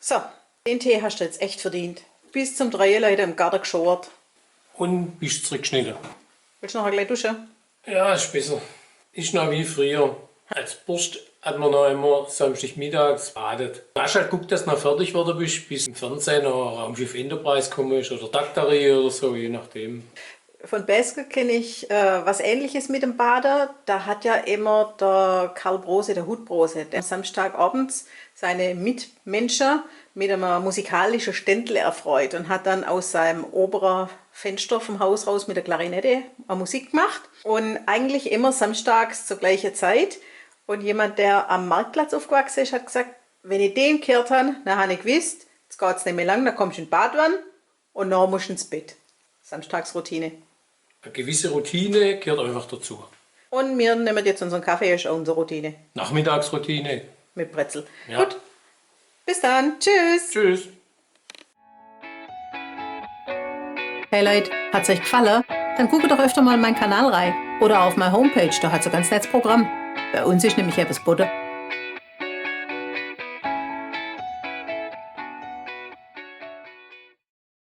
So, den Tee hast du jetzt echt verdient. Bis zum 3 Leute im Garten geschort. Und bist zurückgeschnitten. Willst du noch gleich duschen? Ja, ist besser. Ist noch wie früher. Als Bursch hat man noch immer samstagmittags badet. Du hast halt geguckt, dass du noch fertig geworden bist, bis im Fernsehen noch Raumschiff Enterprise kommst oder Daktari oder so, je nachdem. Von Beske kenne ich was Ähnliches mit dem Bader. Da hat ja immer der Karl Brose, der Hutbrose, der Samstagabends seine Mitmenschen mit einem musikalischen Ständle erfreut und hat dann aus seinem oberen Fenster vom Haus raus mit der Klarinette Musik gemacht. Und eigentlich immer samstags zur gleichen Zeit. Und jemand, der am Marktplatz aufgewachsen ist, hat gesagt, wenn ich den gehört habe, dann habe ich gewusst, jetzt geht es nicht mehr lang, dann kommst du in den Badwanne und dann musst du ins Bett. Samstagsroutine. Eine gewisse Routine gehört einfach dazu. Und wir nehmen jetzt unseren Kaffee, ist auch unsere Routine. Nachmittagsroutine. Mit Brezel. Ja. Gut, bis dann. Tschüss. Tschüss. Hey Leute, hat's euch gefallen? Dann guckt doch öfter mal in meinen Kanal rein. Oder auf meine Homepage, da hat's ein ganz nettes Programm. Bei uns ist nämlich etwas Butter.